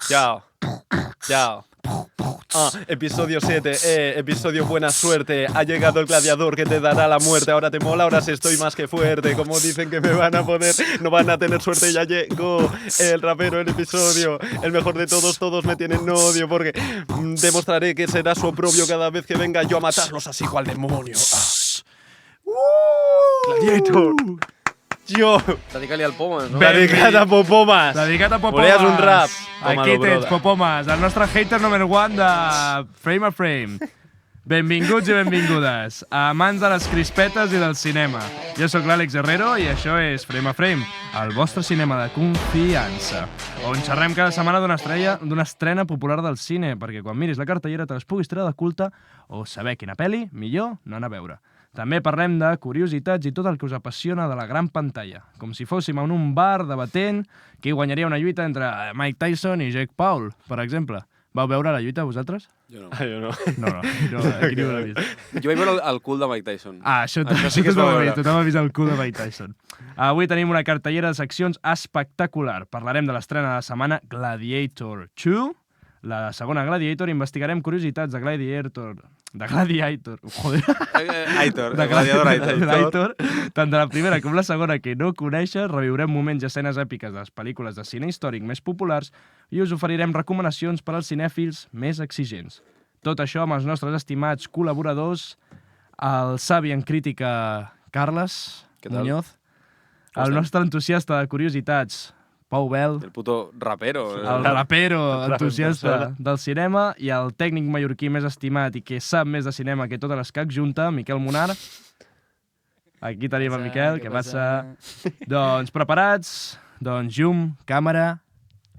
Chao. Episodio 7, episodio buena suerte. Ha llegado el gladiador que te dará la muerte. Ahora te mola, ahora sí estoy más que fuerte. Como dicen que me van a poder, no van a tener suerte. Ya llegó el rapero, el episodio, el mejor de todos. Todos me tienen odio porque demostraré que será su oprobio cada vez que venga yo a matarlos así cual demonio. Gladiator. Jo. Dedica-li al Pomes, no? Dedicat a Popomas. Dedicat a Popomas. Volies un rap? Aquí tens, Popomas, el nostre hater número 1 de Frame a Frame. Benvinguts i benvingudes, amants de les crispetes i del cinema. Jo sóc l'Àlex Herrero i això és Frame a Frame, el vostre cinema de confiança, on xerrem cada setmana d'una estrena popular del cine, perquè quan miris la cartellera te les puguis treure de culte o saber quina pel·li, millor no anar a veure. També parlem de curiositats i tot el que us apassiona de la gran pantalla, com si fóssim en un bar debatent qui guanyaria una lluita entre Mike Tyson i Jake Paul, per exemple. Vau veure la lluita, vosaltres? Jo no. Jo no. No, aquí ningú l'ha vist. Jo vaig veure el cul de Mike Tyson. Això sí que es va veure. tothom ha vist el cul de Mike Tyson. Avui tenim una cartellera de seccions espectacular. Parlarem de l'estrena de la setmana Gladiator 2, la segona Gladiator, investigarem curiositats de Gladiator. Joder. Aitor, el gladiador Aitor. Tant de la primera com la segona que no coneixes, reviurem moments i escenes èpiques de les pel·lícules de cine històric més populars i us oferirem recomanacions per als cinèfils més exigents. Tot això amb els nostres estimats col·laboradors, el savi en crítica Carles Muñoz, el nostre entusiasta de curiositats Pau Bel, El puto rapero. el rapero entusiasta del cinema i el tècnic mallorquí més estimat i que sap més de cinema que totes les CAC junta, Miquel Monar. Aquí tenim el Miquel, què passa? Doncs preparats? Doncs llum, càmera,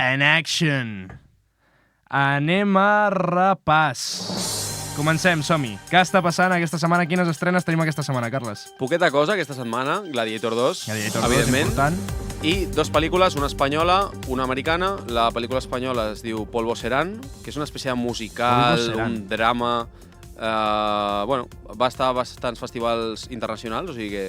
and action! Anem a repàs. Comencem, som-hi. Què està passant aquesta setmana? Quines estrenes tenim aquesta setmana, Carles? Poqueta cosa aquesta setmana, Gladiator 2, Gladiator 2, evidentment. important. I dos pel·lícules, una espanyola, una americana. La pel·lícula espanyola es diu Polvo Serán, que és una espècie de musical, Polvo Serán. un drama... Bueno, va estar a bastants festivals internacionals, o sigui que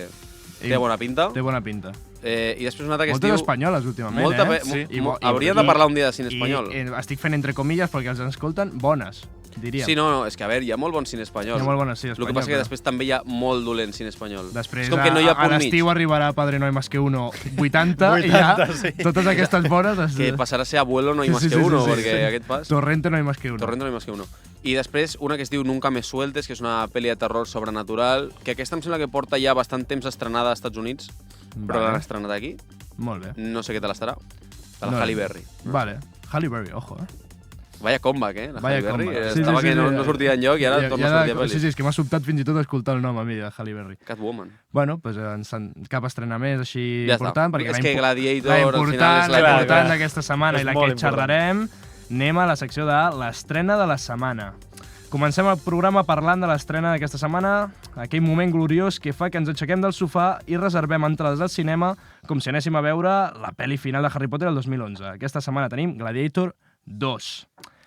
té bona pinta. Té bona pinta. I després una altra que Moltes es diu... espanyoles, últimament, Sí. I Hauríem de parlar un dia de cine espanyol. I estic fent entre comilles perquè els escolten bones, diríem. Sí, no, és que a veure, hi ha molt bon cine espanyol. Hi ha molt bon cine El que espanyol, passa que però- després també hi ha molt dolent cine espanyol. Després, és com que no hi ha a punt mig. l'estiu arribarà Padre No hay más que uno 80 i ja sí. totes aquestes bones... Que passarà a ser Abuelo no hay más que uno, perquè aquest pas... Torrente No hay más que uno. Torrente no hay más que uno. I després una que es diu Nunca me sueltes, que és una pel·li de terror sobrenatural, que aquesta em sembla que porta ja bastant temps estrenada als Estats Units, però Vale. l'han estrenat aquí. Molt bé. No sé què tal estarà. De la No. Halle Berry. Vale. Halle Berry, ojo, Vaya comeback, La Vaya Halle Berry. comeback. Estava que no sortia enlloc i ara torna a sortir a pel·lis. Sí, és que m'ha sobtat fins i tot escoltar el nom a mi de Halle Berry. Catwoman. Bueno, doncs cap estrena més així Ja està. important, perquè És que Gladiator, la al final, important, és la la important que- d'aquesta setmana és i la molt que important. xerrarem, anem a la secció de l'estrena de la setmana. Comencem el programa parlant de l'estrena d'aquesta setmana, aquell moment gloriós que fa que ens aixequem del sofà i reservem entrades al cinema com si anéssim a veure la pel·li final de Harry Potter el 2011. Aquesta setmana tenim Gladiator 2.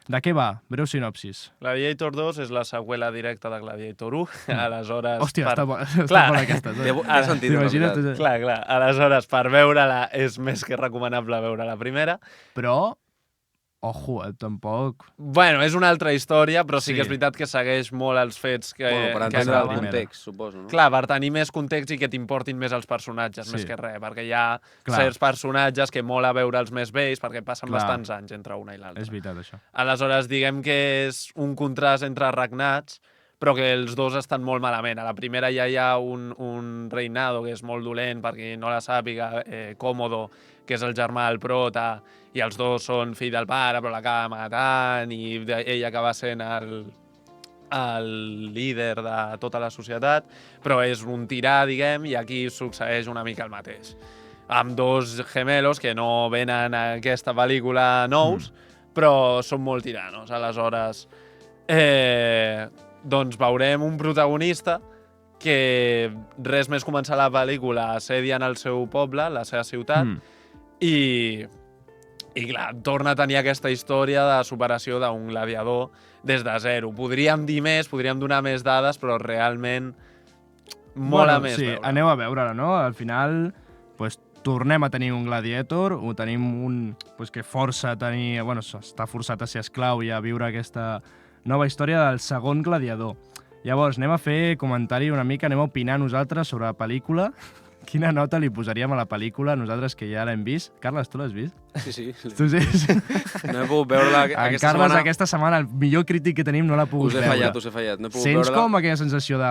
De què va? Breu sinopsis. Gladiator 2 és la seqüela directa de Gladiator 1. Aleshores... Hòstia, està bona Clar. aquesta. Té sentit, en T'imagines? realitat. Clar. Aleshores, per veure-la és més que recomanable veure la primera. Però, ojo, tampoc... Bueno, és una altra història, però sí, Sí. que és veritat que segueix molt els fets que... Bueno, per que entendre han el de dir. context, suposo, no? Clar, per tenir més context i que t'importin més els personatges, Sí. més que res, perquè hi ha Clar. certs personatges que mola veure'ls més vells, perquè passen Clar. bastants anys entre una i l'altra. És veritat, això. Aleshores, diguem que és un contrast entre regnats, però que els dos estan molt malament. A la primera ja hi ha un reinado que és molt dolent, perquè no la sàpiga, Còmodo, que és el germà del prota, i els dos són fill del pare, però l'acaba matant, i ell acaba sent el líder de tota la societat, però és un tirà, diguem, i aquí succeeix una mica el mateix. Amb dos gemelos que no venen a aquesta pel·lícula nous, però són molt tiranos. Aleshores, doncs veurem un protagonista que res més començar la pel·lícula assediant el seu poble, la seva ciutat, i clar, torna a tenir aquesta història de superació d'un gladiador des de zero. Podríem dir més, podríem donar més dades, però realment mola més sí, veure. aneu a veure-la, no? Al final, pues, tornem a tenir un gladiator, ho tenim un que força a tenir... Bueno, està forçat a ser esclau i a viure aquesta nova història del segon gladiador. Llavors, anem a fer comentari una mica, anem a opinar nosaltres sobre la pel·lícula. Quina nota li posaríem a la pel·lícula, nosaltres que ja l'hem vist? Carles, tu l'has vist? Sí. Tu sí? No he pogut veure-la aquesta Carles, setmana. aquesta setmana, el millor crític que tenim no l'ha pogut veure. Us he fallat. No he pogut Sents veure-la. com aquella sensació de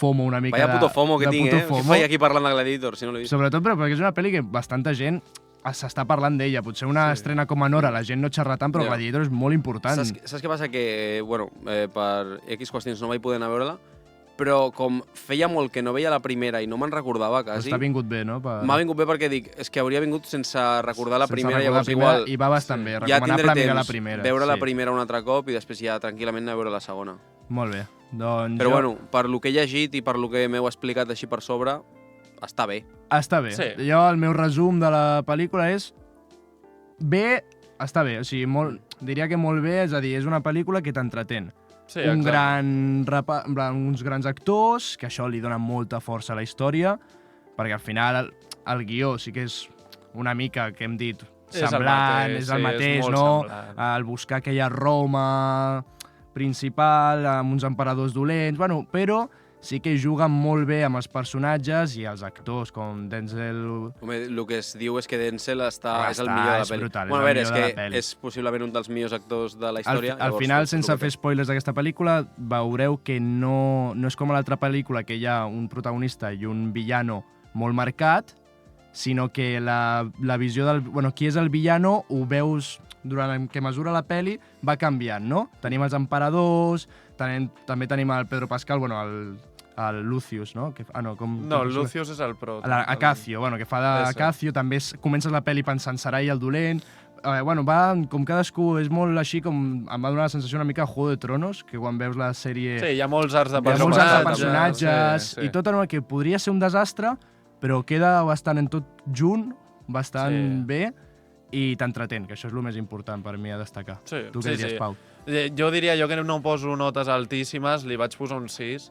FOMO una mica? Vaya puto FOMO que de tinc, puto Què FOMO. faig aquí parlant de Gladiator, si no l'he vist? Sobretot perquè és una pel·li que bastanta gent s'està parlant d'ella. Potser una estrena com a Nora, la gent no xerra tant, però Ja. Gladiator és molt important. Saps què passa? Que, bueno, per X qüestions no vaig poder anar a veure-la, però com feia molt que no veia la primera i no me'n recordava quasi, T'ha vingut bé, no? m'ha vingut bé perquè dic, és que hauria vingut sense recordar la Sense primera, recordar llavors la primera, igual I va bastant bé, ja tindré recomanable mirar la temps primera. veure la primera un altre cop i després ja tranquil·lament anar a veure la segona. Molt bé. Doncs Però bueno, per lo que he llegit i per lo que m'heu explicat així per sobre, està bé. Està bé. Sí. Jo, el meu resum de la pel·lícula és... Bé, està bé. O sigui, diria que molt bé, és a dir, és una pel·lícula que t'entretén. Sí, Un exacte. uns grans actors, que això li dona molta força a la història, perquè al final el guió sí que és una mica, que hem dit, És el semblant, mateix, és el sí, és mateix, molt no? semblant. El buscar aquella Roma principal, amb uns emperadors dolents, bueno, però sí que juguen molt bé amb els personatges i els actors, com Denzel... Home, el que es diu és que Denzel és el Està, millor de la és pel·li. brutal, és Bueno, a el veure, millor de la és pel·li. que és possiblement un dels millors actors de la Al història. final, llavors, sense és el que fer té. spoilers d'aquesta pel·lícula, veureu que no és com a l'altra pel·lícula, que hi ha un protagonista i un villano molt marcat, sinó que la visió del... Bueno, qui és el villano ho veus durant que mesura la peli, va canviant, no? Tenim els emperadors, també tenim el Pedro Pascal, bueno, el Lucius, no? No, com Lucius és el pro. Acacio, bueno, que fa Ese. d'Acacio, també comences la pel·li pensant Sarai el dolent, bueno, com cadascú és molt així, com em va donar la sensació una mica Juego de Tronos, que quan veus la sèrie... Sí, hi ha molts arts de hi ha molts arts de personatges. personatges, sí. i tot en el que podria ser un desastre, però queda bastant en tot junt, bastant Sí. bé, i t'entretén, que això és el més important per mi a destacar. Sí, Tu què diries, Pau? Jo diria, jo que no poso notes altíssimes, li vaig posar un 6,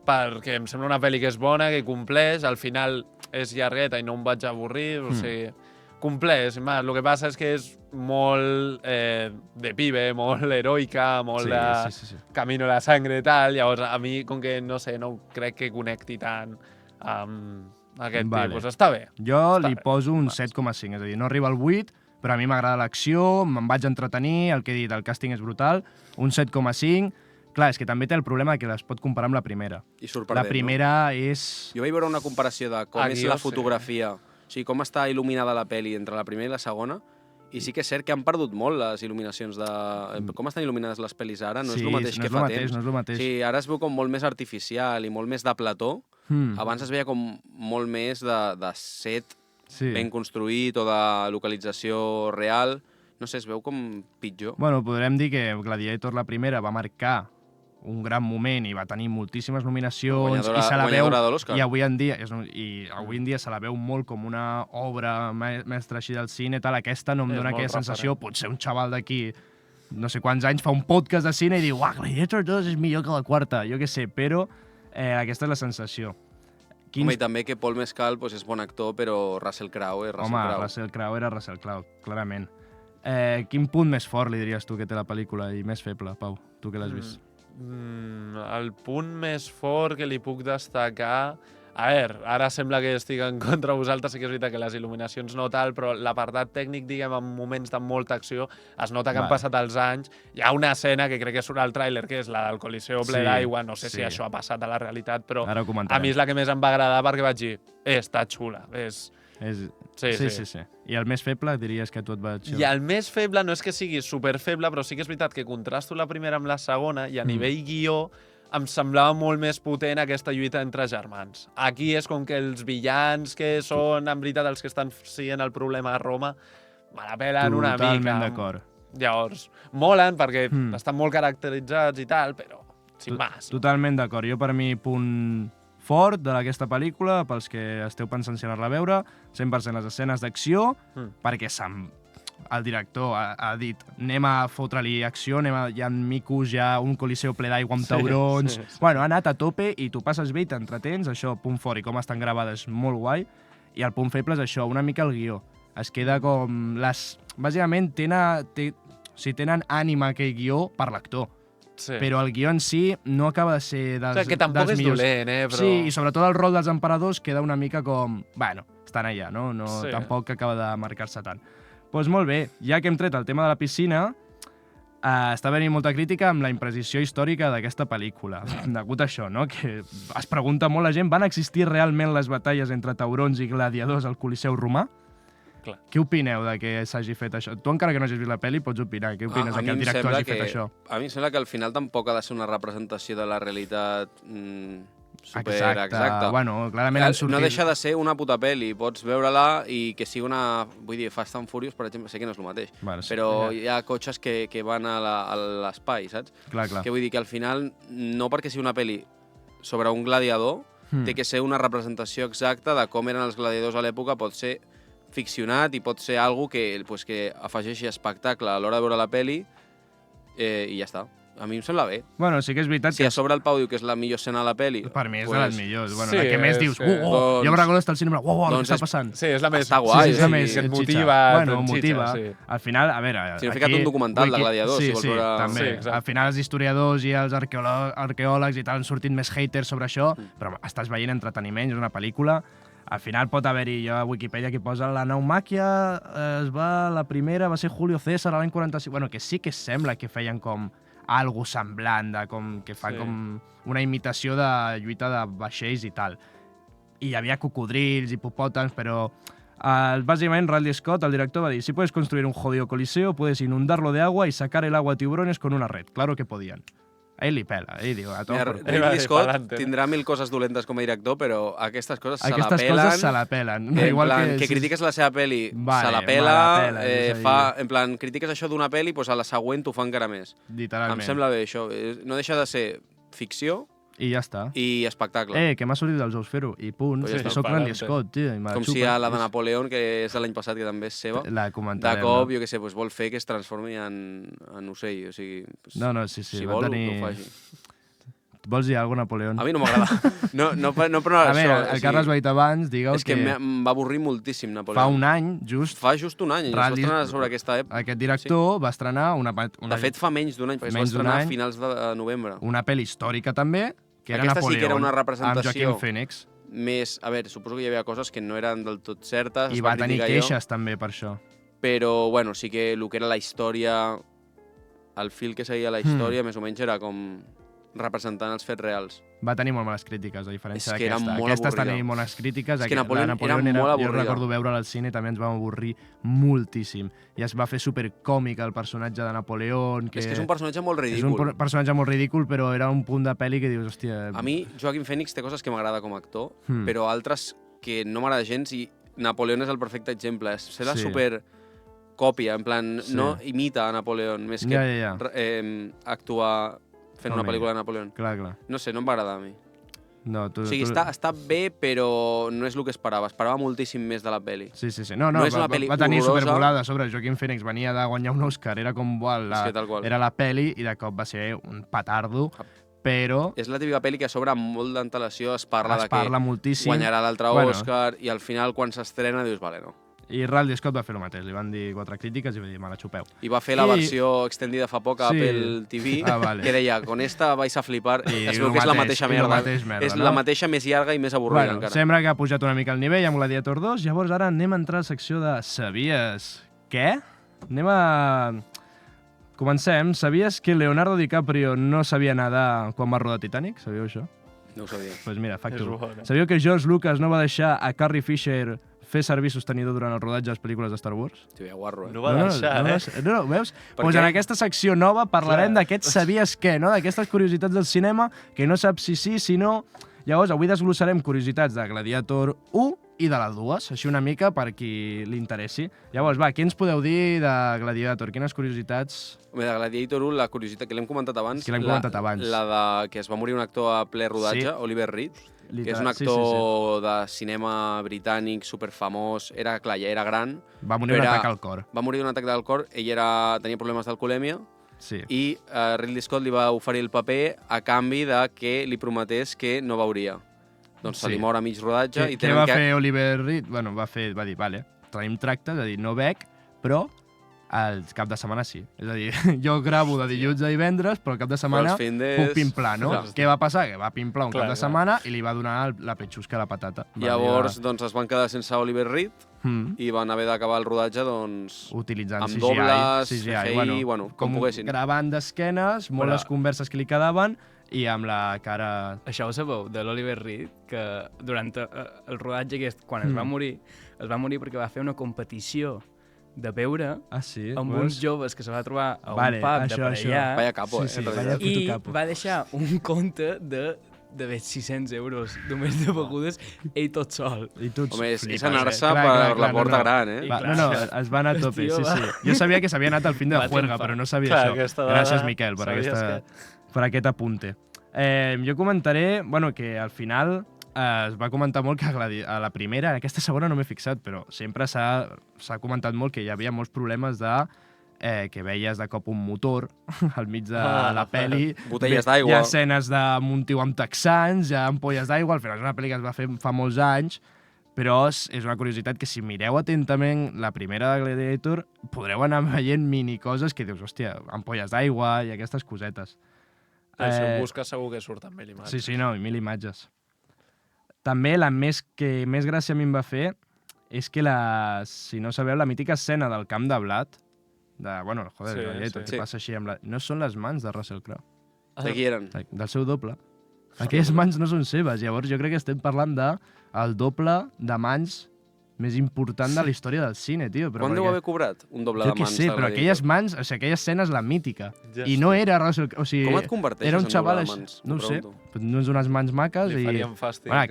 perquè em sembla una pel·li que és bona, que compleix, al final és llargueta i no em vaig avorrir, o sigui, compleix. El que passa és que és molt de pibe, molt heroica, molt de Sí. camino a la sangre i tal, llavors a mi, com que, no sé, no crec que connecti tant amb aquest Vale. tipus. Està bé. Jo Està li bé. poso un 7,5, és a dir, no arriba al 8, però a mi m'agrada l'acció, me'n vaig entretenir, el que he dit, el càsting és brutal, un 7,5. Clar, és que també té el problema que les pot comparar amb la primera. I sorprenent, La primera és... No? Jo vaig veure una comparació de com A és guió, la sí. fotografia, o sigui, com està il·luminada la pel·li entre la primera i la segona, i sí que és cert que han perdut molt les il·luminacions de... Com estan il·luminades les pel·lis ara? No Sí, és el mateix no que és el fa mateix, temps. no és el mateix. Sí, ara es veu com molt més artificial i molt més de plató. Abans es veia com molt més de set Sí. ben construït o de localització real. No sé, es veu com pitjor. Bueno, podrem dir que Gladiator, la primera, va marcar un gran moment i va tenir moltíssimes nominacions i se la veu, Guanyadora de l'Oscar. i avui en dia se la veu molt com una obra mestra així del cine i tal. Aquesta no em És dona molt aquella referent. sensació, potser un xaval d'aquí no sé quants anys fa un podcast de cine i diu Gladiator 2 és millor que la quarta, jo què sé, però aquesta és la sensació. Home, i també que Paul Mescal pues, és bon actor, però Russell Crowe és Russell Home, Crowe. Russell Crowe era Russell Crowe, clarament. Quin punt més fort li diries tu que té la pel·lícula i més feble, Pau? Tu que l'has vist. El punt més fort que li puc destacar... A veure, ara sembla que estic en contra de vosaltres, sí que és veritat que les il·luminacions no tal, però l'apartat tècnic, diguem, en moments de molta acció, es nota que han passat els anys. Hi ha una escena que crec que surt al tràiler, que és la del Coliseu ple Sí, d'aigua, no sé si sí. això ha passat a la realitat, però Ara ho a comentarem. mi és la que més em va agradar perquè vaig dir, està xula, Sí. I el més feble diries que tu et vaig... I el més feble no és que sigui superfeble, però sí que és veritat que contrasto la primera amb la segona i a nivell guió em semblava molt més potent aquesta lluita entre germans. Aquí és com que els villans que són, en veritat, els que estan sent el problema a Roma, me la pelen una mica. Totalment d'acord. Llavors, molen perquè estan molt caracteritzats i tal, però sin más. Totalment d'acord. Jo, per mi, punt fort d'aquesta pel·lícula, pels que esteu pensant si anar-la a veure, 100% les escenes d'acció, perquè el director ha dit anem a fotre-li acció, hi ha micos, hi ha un coliseu ple d'aigua amb taurons... sí. Bueno, ha anat a tope i tu passes bé i t'entretens, això, punt fort, i com estan gravades, molt guai. I el punt feble és això, una mica el guió. Es queda com... Bàsicament tenen ànima aquell guió per l'actor. Sí. Però el guió en si no acaba de ser dels, que tampoc dels és millors. dolent, però... Sí, i sobretot el rol dels emperadors queda una mica com... Bueno, estan allà, no? Sí. Tampoc acaba de marcar-se tant. Doncs molt bé, ja que hem tret el tema de la piscina, està venint molta crítica amb la imprecisió històrica d'aquesta pel·lícula. Degut a això, no? Que es pregunta molt la gent, van existir realment les batalles entre taurons i gladiadors al Coliseu romà? Clar. Què opineu de que s'hagi fet això? Tu, encara que no hagis vist la pel·li, pots opinar. Què opines de que el director hagi fet això? A mi em sembla que al final tampoc ha de ser una representació de la realitat super exacta. Bueno, clarament han sortit... No deixa de ser una puta pel·li. Pots veure-la i que sigui una... Vull dir, Fast and Furious, per exemple, sé que no és el mateix. Bueno, sí, però hi ha cotxes que van a l'espai, saps? Clar. Que vull dir que al final, no perquè sigui una pel·li sobre un gladiador, té que ser una representació exacta de com eren els gladiadors a l'època, pot ser ficcionat i pot ser algo que afegeixi espectacle a l'hora de veure la peli i ja està. A mi em sembla bé. Bueno, sí que és veritat Si a sobre el Pau diu que és la millor escena de la peli... Per mi és de les millors. Bueno, sí, la que més dius, jo me'n recordo d'estar al cinema, què està passant? Sí, és la més... Està guai, sí, és la més que et xitxa. motiva. Bueno, motiva. Sí. Al final, a veure... Si no he ficat un documental de gladiadors, si vols veure... també. Sí, exacte. Al final els historiadors i els arqueòlegs i tal han sortit més haters sobre això, però estàs veient entreteniment, és una pel·lícula. Al final pot haver-hi, jo a Wikipedia que posa la naumàquia, la primera va ser Julio César a l'any 45. Bueno, que sí que sembla que feien com algo semblant, que fan com una imitació de lluita de vaixells i tal. I hi havia cocodrils, hipopòtams, però básicamente Ridley Scott, el director, va dir: si puedes construir un jodido coliseo, puedes inundarlo de agua y sacar el agua a tiburones con una red. Claro que podían. A ell li pela, diu, a tot per cul. Ridley Scott tindrà 1000 coses dolentes com a director, però aquestes coses se la pelen. Aquestes coses se la pelen. Igual que critiques la seva peli, se la pela, en plan, critiques això d'una peli, doncs a la següent t'ho fa encara més. Literalment. Em sembla bé això. No deixa de ser ficció i ja està. I espectacle. Que m'ha sortit dels ous fer-ho, i punt. Pues ja Soc Ridley Scott, tio. Com si a la de Napoleón, que és de l'any passat, que també és seva, la comentarem, de cop, jo què sé, vol fer que es transformi en ocell. O sigui, no, sí, si vol, que ho faci. Vols dir alguna cosa, Napoleón? A mi no m'agrada. No per això. A veure, el Carles ho ha dit abans, digueu que... És que em va avorrir moltíssim, Napoleón. Fa un any, just... Fa just un any, es va estrenar sobre aquesta època. Aquest director va estrenar una... De fet, fa menys d'un any, es va estrenar a finals de novembre. Una pel·li històrica, també, que era aquesta Napoleón, sí que era una representació amb Joaquin Phoenix. Més, a veure, suposo que hi havia coses que no eren del tot certes. I va tenir queixes, també, per això. Però, bueno, sí que el que era la història, el fil que seguia la història, més o menys era com representant els fets reals. Va tenir molt males crítiques, a diferència d'aquesta. És que era molt Aquesta avorrida. està tenint bones crítiques. És que Napoleón era molt avorrida. Jo recordo veure'l al cine, també ens vam avorrir moltíssim. I es va fer supercòmic el personatge de Napoleón. És que és un personatge molt ridícul. És un personatge molt ridícul, però era un punt de pel·li que dius, hòstia... A mi, Joaquin Phoenix té coses que m'agrada com a actor, però altres que no m'agrada gens, i Napoleón és el perfecte exemple. Serà super còpia, en plan, no imita a Napoleón, més que actuar fent una pel·lícula de Napoleón. Clar. No sé, no em va agradar a mi. No, o sigui, està bé, però no és el que esperava. Esperava moltíssim més de la pel·li. Sí. No, és una pel·li va tenir supervolada a sobre. Joaquin Phoenix venia de guanyar un Òscar, era com era la pel·li, i de cop va ser un petardo, però... És la típica pel·li que a sobre amb molt d'antelació es parla de que moltíssim. Guanyarà l'altre Òscar, i al final, quan s'estrena, dius, vale, no. I Ridley Scott va fer el mateix, li van dir 4 crítiques i va dir, me la xupeu. I va fer la versió extendida fa poc a Apple TV, que deia, con esta vais a flipar, es veu que és la mateixa merda. És la mateixa, més llarga i més avorrida encara. Sembla que ha pujat una mica el nivell amb Gladiator 2, llavors ara anem a entrar a la secció de Sabies. Què? Anem a... Comencem. Sabies que Leonardo DiCaprio no sabia nedar quan va rodar Titanic? Sabíeu això? No ho sabia. Doncs mira, facto. Sabíeu que George Lucas no va deixar a Carrie Fisher fer servir sostenidor durant el rodatge de les pel·lícules de Star Wars? Tio, guarro, No va deixar, No, veus? Doncs en aquesta secció nova parlarem d'aquests sabies què, no? D'aquestes curiositats del cinema que no saps si sí, no... Llavors, avui desglossarem curiositats de Gladiator 1 i de la 2, així una mica per qui li interessi. Llavors, va, què ens podeu dir de Gladiator? Quines curiositats... De Gladiator 1, la curiositat que l'hem comentat abans, la de que es va morir un actor a ple rodatge, Oliver Reed, que és un actor de cinema britànic superfamós, ja era gran. Va morir d'un atac al cor. Va morir d'un atac al cor, ell tenia problemes d'alcoholèmia, i Ridley Scott li va oferir el paper a canvi de que li prometés que no veuria. doncs se li mor a mig rodatge i Què tenen va que... fer Oliver Reed? Bueno, va dir, vale, traiem tracte, és a dir, no bec, però el cap de setmana sí. És a dir, jo gravo de dilluns a divendres, però el cap de setmana els findes- puc pimplar, no? Clar. Què va passar? Que va pimplar un Clar, cap de clar. setmana i li va donar la petxusca a la patata. Llavors, doncs, es van quedar sense Oliver Reed i van haver d'acabar el rodatge, doncs, utilitzant amb CGI, dobles, CGI, CGI, bueno, com poguessin. Gravant d'esquenes, molt Però- les converses que li quedaven i amb la cara... Això ho sabeu, de l'Oliver Reed, que durant el rodatge aquest, quan es va morir perquè va fer una competició de beure Ah, sí? amb Veus? uns joves que se va trobar a un Vale, pub això, de per això. allà Vaya capo, Sí, en vaya realitat. puto i capo. va deixar un compte de 600 euros només de begudes ell tot sol. I tots Home, és flipes, anar-se Clar, per clar, la porta no. gran, eh? Va, clar, no, es va anar a tope, tio sí, va- sí. Jo sabia que s'havia anat al fin de la Va juerga, triomfar. però no sabia Clar, això. aquesta dada Gràcies, Miquel, sabies per aquest apunte. Jo comentaré, bueno, que al final es va comentar molt que a la primera, en aquesta segona no m'he fixat, però sempre s'ha comentat molt que hi havia molts problemes de que veies de cop un motor al mig de la peli. Botelles Hi ha d'aigua. escenes d'un tio amb texans, hi ha ampolles d'aigua, al final és una pel·li que es va fer fa molts anys, però és una curiositat que si mireu atentament la primera de Gladiator podreu anar veient mini coses que dius, hòstia, ampolles d'aigua i aquestes cosetes. Si ho busques segur que surten 1000 imatges. Sí, no, 1000 imatges. També la que més gràcia a mi em va fer és que si no sabeu, la mítica escena del camp de blat, bueno, joder, Sí, Gladiator, sí. què passa així amb no són les mans de Russell Crowe, De qui eren? del seu doble. Aquelles mans no són seves, llavors jo crec que estem parlant del doble de mans més important de la història del cine, tio. Però Quan deu perquè- haver cobrat un doble Jo de què mans? sé, de però Gladiator? aquelles mans, o sigui, aquella escena és la mítica. Ja I està. no era Russell Crowe, o sigui... Com et converteixes era un en xaval doble de així- mans? No ho M'ho sé, pregunto. no és unes mans maques Li i... farien fàstic. Bueno,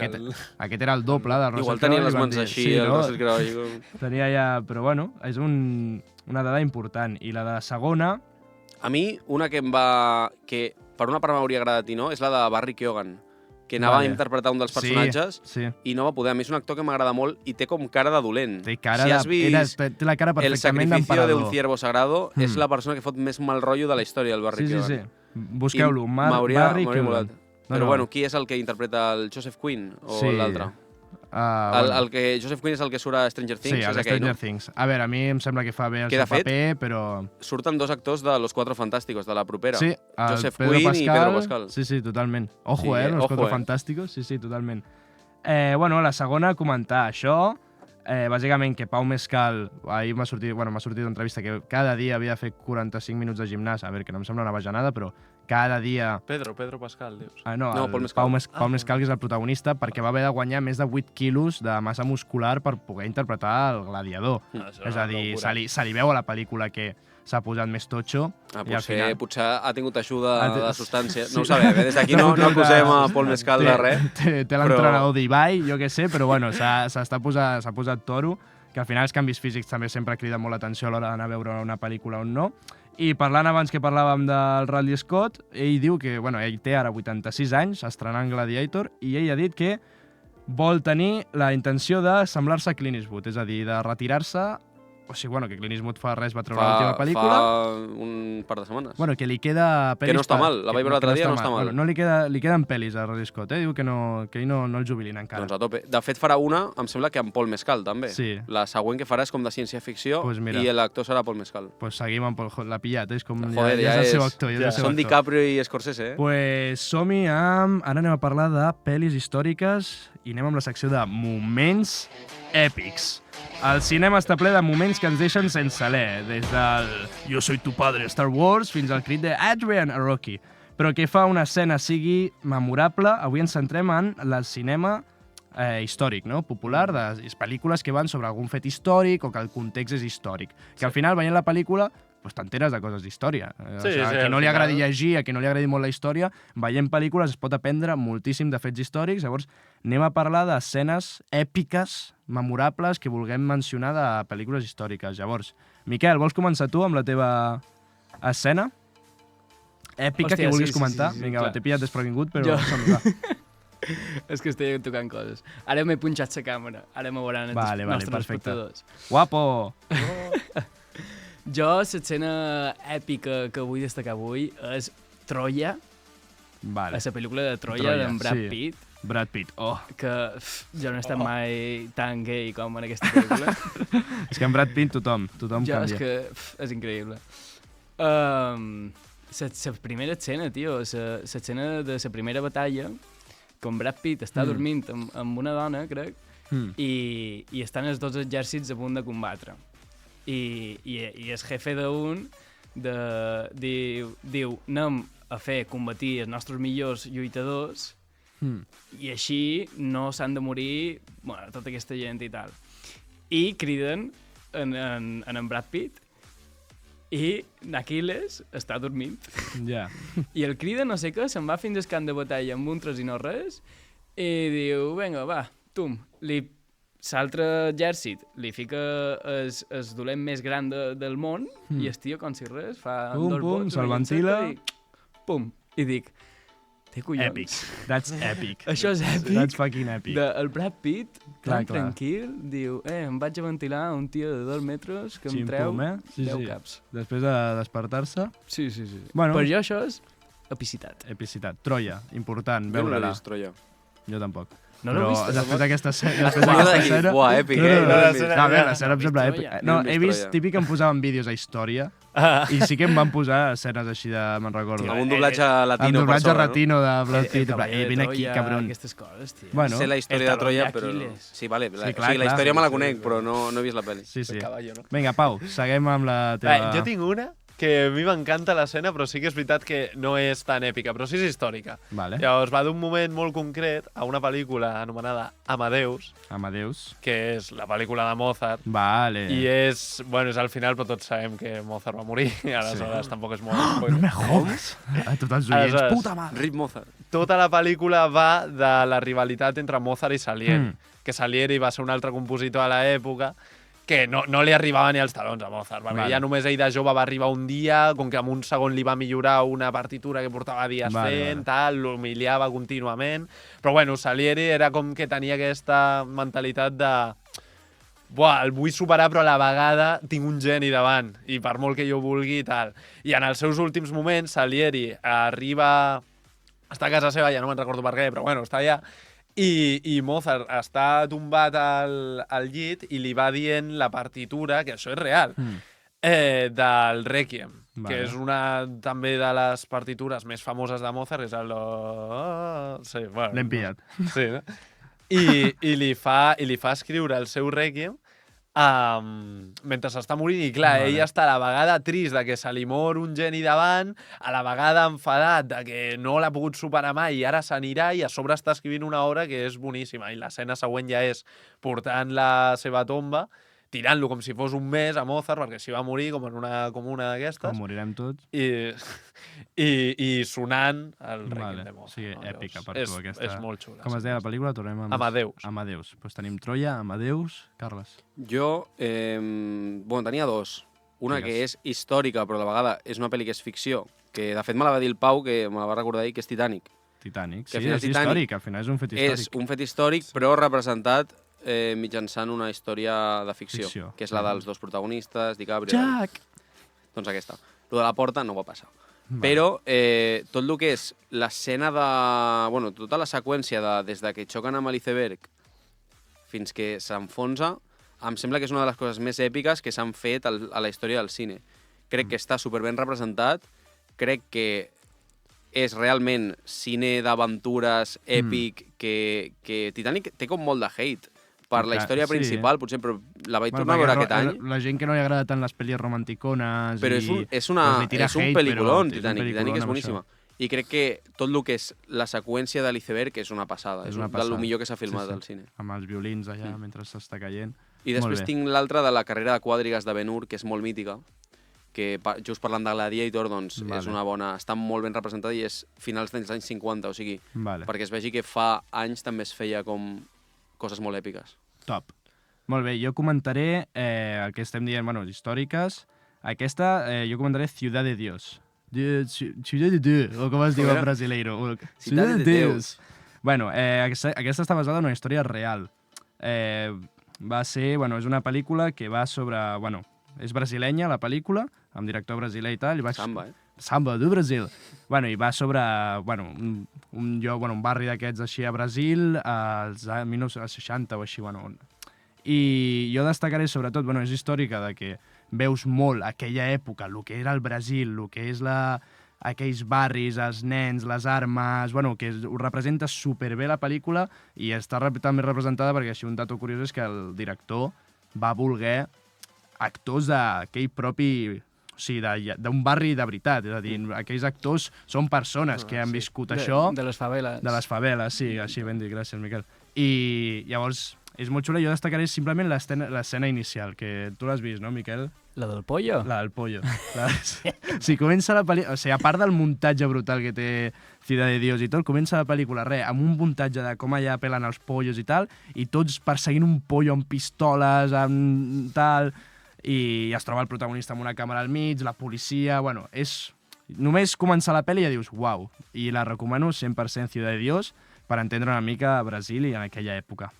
aquest era el doble de Russell Igual Crowe. tenia i les van mans dir, així, sí, el no? Russell Crowe així com... Tenia ja... Però bueno, és una dada important. I la de segona... A mi, una que em va... que per una part m'hauria agradat i no, és la de Barry Keoghan, que anava Vale. a interpretar un dels personatges Sí, sí. i no va poder. A mi és un actor que m'agrada molt i té com cara de dolent. Té cara si has vist té la cara El perfectament sacrificio d'emperador. d'un ciervo sagrado, és la persona que fot més mal rotllo de la història, el Barry Sí, sí, Keoghan. sí. Busqueu-lo. I m'hauria Barry molat. Keoghan. No, Però no. bueno, qui és el que interpreta el Joseph Quinn o Sí. l'altre? Bueno. El que Joseph Quinn és el que surt a Stranger Things, Sí, és el aquell, Stranger no? Things. A veure, a mi em sembla que fa bé el Que, seu de fet, paper, però... Surten dos actors de Los Cuatro Fantásticos, de la propera. Sí, el Joseph Pedro Quinn Pascal, i Pedro Pascal. Sí, sí, totalment. Ojo, Sí, los ojo, Cuatro eh. Fantásticos, sí, sí, totalment. Bueno, la segona, comentar això, bàsicament que Pau Mescal, ahir m'ha sortit una entrevista que cada dia havia de fer 45 minuts de gimnàs, a veure, que no em sembla una bajanada, però cada dia... Pedro Pascal, dius. No, No, el Paul Mescal. Pau Mescal, que és el protagonista, perquè va haver de guanyar més de 8 quilos de massa muscular per poder interpretar el gladiador. Això És una a dir, locura. se li veu a la pel·lícula que s'ha posat més totxo. i al final... Potser ha tingut ajuda Ah, té- de substància. sí. No ho sabem, des d'aquí no acusem a Paul Mescal de res. Té l'entrenador d'Ibai, jo què sé, però bueno, s'ha posat toro, que al final els canvis físics també sempre criden molt l'atenció a l'hora d'anar a veure una pel·lícula o no. I parlant abans que parlàvem del Ridley Scott, ell diu que, bueno, ell té ara 86 anys, estrenant Gladiator, i ell ha dit que vol tenir la intenció de semblar-se a Clint Eastwood, és a dir, de retirar-se. O sigui, bueno, que Clint Eastwood fa res, va treure l'última pel·lícula. Fa un par de setmanes. Bueno, que li queda pel·lis... Que no està mal, la vaig veure l'altre dia, no està mal. Bueno, no li queden pel·lis a Ridley Scott, Diu que ell no el jubilin encara. Doncs a tope. De fet, farà una, em sembla que amb Paul Mescal, també. Sí. La següent que farà és com de ciència-ficció Pues mira. i l'actor serà Paul Mescal. Pues seguim amb l'ha pillat, és com Joder, ja ja és el seu és- actor. Ja és ja. el seu Són actor. DiCaprio i Scorsese, eh? Pues som-hi amb... Ara anem a parlar de pel·lis històriques i anem amb la secció de moments èpics. El cinema està ple de moments que ens deixen sense alè, des del Yo soy tu padre Star Wars fins al crit de Adrian a Rocky. Però que fa una escena sigui memorable, avui ens centrem en el cinema històric, no? Popular, de pel·lícules que van sobre algun fet històric o que el context és històric. Que al final, veient la pel·lícula, pues t'enteres de coses d'història. Sí, sí, a qui no al li agradi final- llegir, a qui no li agradi molt la història, veient pel·lícules es pot aprendre moltíssim de fets històrics. Llavors, anem a parlar d'escenes èpiques, memorables, que vulguem mencionar de pel·lícules històriques. Llavors, Miquel, vols començar tu amb la teva escena? Èpica, Hòstia, que vulguis sí, sí, comentar? sí, sí, Vinga, clar. va, t'he pillat desprevingut, però Jo- som-hi, va. És que estic tocant coses. Ara m'he punxat la càmera. Ara me veuran els Vale, nostres perfecte. espectadors. Guapo! Jo, l'escena èpica que vull destacar avui és Troia, Vale. a la pel·lícula de Troia, Troia, d'en Brad sí. Pitt, Brad Pitt, que jo no he estat mai tan gay com en aquesta pel·lícula. És que en Brad Pitt tothom Jo, canvia. és que és increïble. La primera escena, tio, l'escena de la primera batalla, com Brad Pitt està dormint amb una dona, crec, i estan els dos exèrcits a punt de combatre. I el jefe d'un diu anem a fer combatir els nostres millors lluitadors i així no s'han de morir tota aquesta gent i tal. I criden en Brad Pitt i Aquiles està dormint. Ja. I el crida no sé què, se'n va fins al camp de batalla amb un tros i no res i diu, vinga, va, tum, l'altre exèrcit li fica el dolent més gran del món i el tio, com si res, fa Pum, dos pum, bots, se'l una ventila. llanceta i pum, i dic, té collons. Epic. That's epic. Això és èpic. That's fucking epic. El Brad Pitt, Clar, tan clar. tranquil, diu, em vaig a ventilar un tio de 2 metres que em treu Ximpum, Sí, 10 sí. caps. Després de despertar-se, Sí. Bueno. Per jo això és epicitat. epicitat. Troia, important, Jo no l'he veure-la. vist, Troia. Jo tampoc. No l'heu Però vist? després d'aquesta escena... M'ho de dir, buah, èpic, No, no, no, l'he no, vist. a veure, l'escena em sembla Troia. èpica. Jo No, no he he vist vist, Troia. típic que em posaven vídeos a història i sí que em van posar escenes així de... me'n recordo. Amb un doblatge Amb latino per doblatge sobre, no? latino de Brad Pitt. Cavaller de Vine aquí, Troia, cabron. Aquestes coses, tio. Bueno, Sé la història El de Troia, taló però... d'Aquiles. Sí, vale. Sí, O clar, sigui, la clar. història me la conec, però no he vist la pel·li. sí, sí. Caballo, no? Vinga, Pau, seguim amb la teva... Jo tinc una que a mi m'encanta l'escena, però sí que és veritat que no és tan èpica, però sí és històrica. Vale. Llavors va d'un moment molt concret a una pel·lícula anomenada Amadeus, Amadeus. que és la pel·lícula de Mozart, Vale. i és al final, però tots sabem que Mozart va morir, i aleshores tampoc és molt No spoiler. me jodes. A tots els oients. Aleshores, Puta mare. Rip Mozart. Tota la pel·lícula va de la rivalitat entre Mozart i Salieri, que Salieri va ser un altre compositor a l'època que no li arribava ni als talons a Mozart, perquè Vale. ja només ell de jove va arribar un dia, com que en un segon li va millorar una partitura que portava dies fent, tal, l'humiliava contínuament, però bueno, Salieri era com que tenia aquesta mentalitat de buah, el vull superar, però a la vegada tinc un geni davant, i per molt que jo vulgui i tal. I en els seus últims moments, Salieri arriba... Està a casa seva, ja no me'n recordo per què, però bueno, està allà, i Mozart està tombat al llit i li va dient la partitura, que això és real, del Requiem, Vale. que és una també de les partitures més famoses de Mozart, que és el... Sí, bueno, L'hem pillat. Sí, no? I li fa escriure el seu Requiem mentre s'està morint, i clar, Vale. ell està a la vegada trist de que se li mor un geni davant, a la vegada enfadat de que no l'ha pogut superar mai i ara s'anirà, i a sobre està escrivint una obra que és boníssima, i l'escena següent ja és portant la seva tomba, tirant-lo com si fos un mes a Mozart, perquè s'hi va morir com en una comuna d'aquestes, Com morirem tots. i sonant el Requiem Vale. de Mozart. O sigui, no? èpica per és, tu, aquesta. És molt xula. Com es deia la pel·lícula? Tornem amb... Amadeus. Amadeus. Doncs tenim Troia, Amadeus, Carles. Jo, bueno, tenia dos. Una que és històrica, però a la vegada és una pel·li que és ficció, que de fet me la va dir el Pau, que me la va recordar ahir, que és Titanic. Titanic. Que al Sí, final és Titanic històric, al final és un fet històric. És un fet històric, però representat mitjançant una història de ficció, Ficció. que és la dels dos protagonistes, DiCaprio... Jack! Doncs aquesta. Lo de la porta no va passar. Vale. Però tot el que és l'escena de... Bueno, tota la seqüència des de que xoquen amb l'iceberg fins que s'enfonsa, em sembla que és una de les coses més èpiques que s'han fet a la història del cine. Crec que està superben representat, crec que és realment cine d'aventures èpic, que Titanic té com molt de hate per la història Sí. principal, potser, però la vaig Bueno, tornar a veure perquè aquest any. La gent que no li agrada tant les pel·lis romanticones Però i... és doncs li tira un hate, pel·lículon, però Titanic. és un Titanic és amb boníssima. això. I crec que tot el que és la seqüència de l'iceberg és una passada. És És una del passada. millor que s'ha filmat Sí, sí. al cine. Amb els violins allà mentre s'està caient. I Molt després bé. tinc l'altra de la carrera de quadrigues de Ben-Hur, que és molt mítica, que just parlant de Gladiator, doncs Vale. és una bona... Està molt ben representada i és finals dels anys 50, o sigui, Vale. perquè es vegi que fa anys també es feia com coses molt èpiques. Top. Molt bé, jo comentaré el que estem dient, bueno, històriques. Aquesta, jo comentaré Ciudad de Dios. Ciudad de Dios, o com es diu en brasileiro. Ciudad de Deus. Bueno, aquesta està basada en una història real. Va ser, bueno, és una pel·lícula que va sobre, bueno, és brasilenya la pel·lícula, amb director brasiler i tal. I va Samba, eh? Samba do Brasil. Bueno, i va sobre un barri d'aquests així a Brasil, als 1960 o així, bueno. I jo destacaré sobretot, bueno, és històrica de que veus molt aquella època, el que era el Brasil, el que és aquells barris, els nens, les armes, bueno, que ho representa superbé la pel·lícula i està també representada perquè així un dato curiós és que el director va voler actors d'aquell propi... O sigui, d'un barri de veritat, és a dir, aquells actors són persones que han viscut això... De les faveles. De les faveles, sí, així ben dit, gràcies, Miquel. I llavors és molt xula, jo destacaré simplement l'escena inicial, que tu l'has vist, no, Miquel? La del pollo? La del pollo. Si comença la pel·lícula... O sigui, a part del muntatge brutal que té Ciudad de Dios i tot, comença la pel·lícula, amb un muntatge de com allà pelen els pollos i tal, i tots perseguint un pollo amb pistoles, amb tal... I es troba el protagonista amb una càmera al mig, la policia... Bueno, és... Només començar la pel·li i ja dius, uau, i la recomano 100% Ciudad de Dios per entendre una mica Brasil i en aquella època.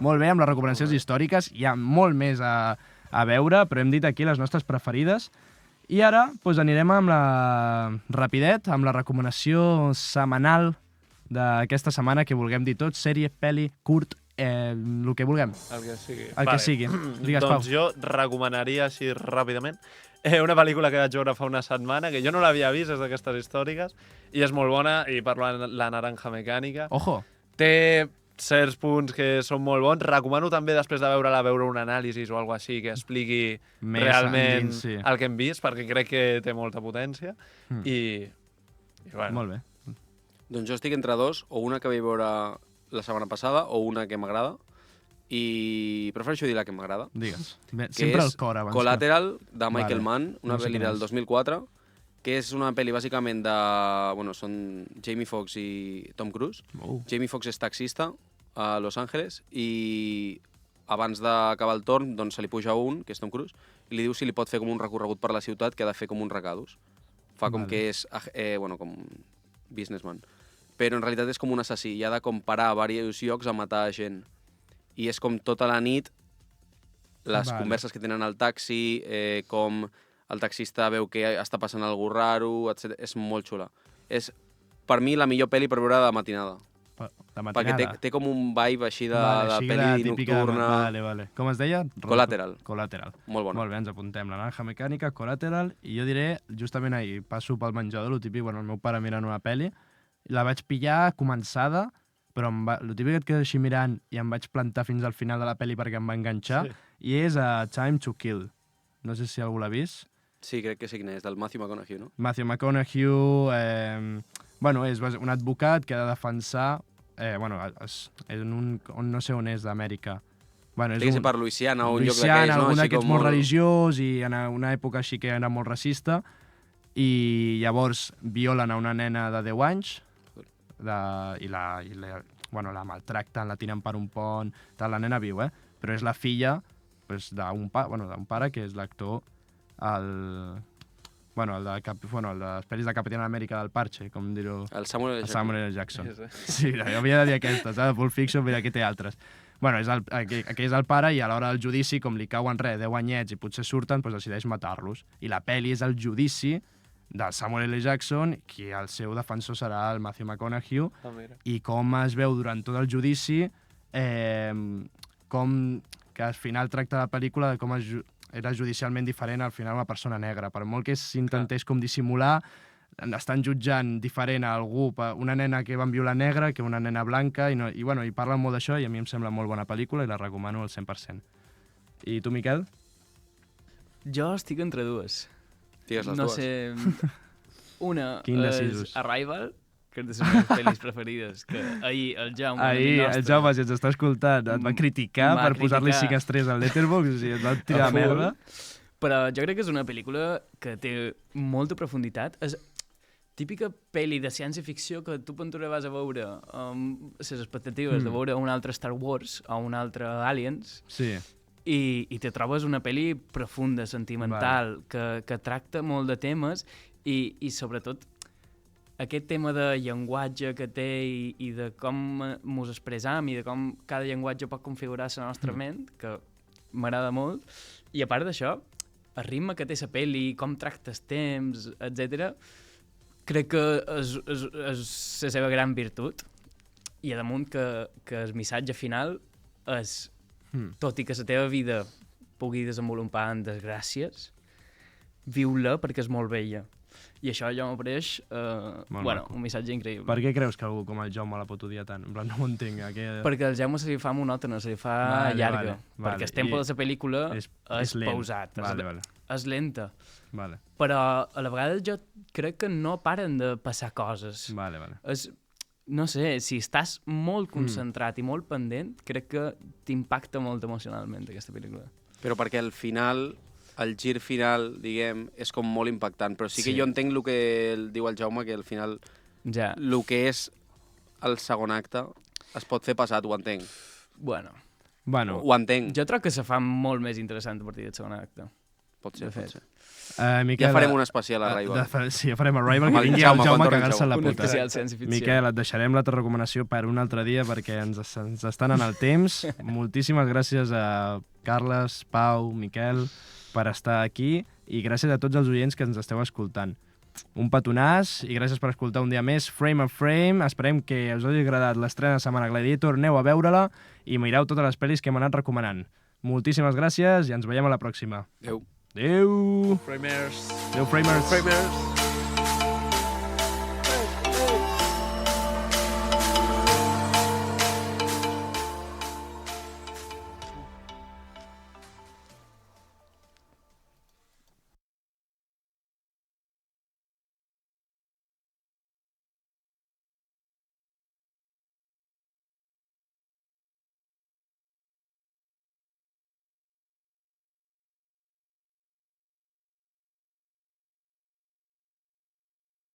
Molt bé, amb les recomanacions històriques, hi ha molt més a veure, però hem dit aquí les nostres preferides. I ara doncs, anirem amb rapidet, amb la recomanació setmanal d'aquesta setmana, que vulguem dir tot, sèrie, pel·li, curt, el que vulguem. El que sigui. El que sigui. Digues, Pau. Doncs jo recomanaria, així ràpidament, una pel·lícula que vaig veure fa una setmana, que jo no l'havia vist, és d'aquestes històriques, i és molt bona, i parla de La naranja mecànica. Ojo. Té certs punts que són molt bons. Recomano també, després de veure-la, veure un anàlisi o alguna així que expliqui més realment endins, sí. el que hem vist, perquè crec que té molta potència. I bueno. Molt bé. Doncs jo estic entre dos, o una que vaig veure la setmana passada o una que m'agrada, i prefereixo dir la que m'agrada. Digues. Que Sempre és el cor abans. Collateral, de Michael Mann, una No sé pel·li quin del és. 2004, que és una pel·li bàsicament de... Bueno, són Jamie Foxx i Tom Cruise. Jamie Foxx és taxista a Los Angeles i abans d'acabar el torn doncs, se li puja un, que és Tom Cruise, i li diu si li pot fer com un recorregut per la ciutat que ha de fer com uns recados. Fa com que és, com businessman. Però en realitat és com un assassí i ha de com parar a diversos llocs a matar gent. I és com tota la nit les converses que tenen al taxi, com el taxista veu que està passant alguna cosa raro, etc. És molt xula. És, per mi, la millor pel·li per veure de matinada. De matinada? Perquè té com un vibe així de així pel·li típica nocturna. Vale. Com es deia? Collateral. Collateral. Molt bona. Molt bé, ens apuntem. La naranja mecànica, Collateral, i jo diré, justament ahir passo pel menjador, el típic, el meu pare mirant una pel·li, la vaig pillar començada, però el típic que et quedes així mirant i em vaig plantar fins al final de la pel·li perquè em va enganxar, i és Time to Kill. No sé si algú l'ha vist. Sí, crec que sí que és, del Matthew McConaughey, no? Matthew McConaughey, és un advocat que ha de defensar, no sé on és d'Amèrica. Té que ser per Louisiana o un lloc d'aquells, no? Louisiana, algun d'aquests molt religiós i en una època així que era molt racista, i llavors violen a una nena de 10 anys i la maltracten, la tiren per un pont, la nena viu, però és la filla d'un pare que és l'actor, el de les pel·lis de Capitán Amèrica del Parche, com dir-ho... El Samuel L. Jackson. Sí, havia de dir aquestes, de Pulp Fiction, mira, aquí té altres. Aquell és el pare i a l'hora del judici, com li cauen 10 anyets i potser surten, decideix matar-los. I la pel·li és el judici del Samuel L. Jackson, qui el seu defensor serà el Matthew McConaughey, i com es veu durant tot el judici, com que al final tracta la pel·lícula de com era judicialment diferent al final una persona negra. Per molt que s'intentés com dissimular, estan jutjant diferent a algú, una nena que van violar negra que una nena blanca, i parlen molt d'això i a mi em sembla molt bona pel·lícula i la recomano al 100%. I tu, Miquel? Jo estic entre dues. Digues les dues. No sé... Una és Arrival, que és de les meves pel·lis preferides, que ahir el Jaume... El Jaume, si ens està escoltant, et va criticar per posar-li 5 estrelles al Letterboxd, o sigui, et va tirar a merda. Però jo crec que és una pel·lícula que té molta profunditat. És típica pel·li de ciència-ficció que tu quan tu vas a veure amb les expectatives de veure un altre Star Wars o un altre Aliens, sí. i te trobes una pel·li profunda, sentimental, que tracta molt de temes i sobretot aquest tema de llenguatge que té i de com mos expressam i de com cada llenguatge pot configurar la nostra ment, que m'agrada molt. I a part d'això, el ritme que té la pel·li, com tracta els temps, etc. crec que és la seva gran virtut. I a damunt que el missatge final és, tot i que la teva vida pugui desenvolupar en desgràcies, viu-la perquè és molt bella. I això ja m'apareix un missatge increïble. Per què creus que algú com el Jaume la pot odiar tant? En plan, no ho entenc. Perquè al Jaume se li fa monòtona, se li fa llarga. Perquè el tempo de la pel·lícula és pausat, és lenta. Vale. Però a la vegada jo crec que no paren de passar coses. Vale. No sé, si estàs molt concentrat i molt pendent, crec que t'impacta molt emocionalment aquesta pel·lícula. Però perquè al final, el gir final, diguem, és com molt impactant. Però sí que jo entenc el que diu el Jaume, que al final el que és el segon acte es pot fer passat, ho entenc. Bueno. Ho entenc. Jo trobo que se fa molt més interessant a partir del segon acte. Pot ser. Miquel, ja farem un especial a Arrival. Sí, ja farem Arrival, que vingui el Jaume a cagar-se en la puta. Un especial ciència-ficció. Miquel, et deixarem la teva recomanació per un altre dia perquè ens estan en el temps. Moltíssimes gràcies a Carles, Pau, Miquel per estar aquí i gràcies a tots els oients que ens esteu escoltant. Un petonàs i gràcies per escoltar un dia més Frame of Frame. Esperem que us hagi agradat l'estrena de Setmana Gladiator. Aneu a veure-la i mireu totes les pel·lis que hem anat recomanant. Moltíssimes gràcies i ens veiem a la pròxima. Adéu. Adéu. Framers. Adéu, Framers. Framers.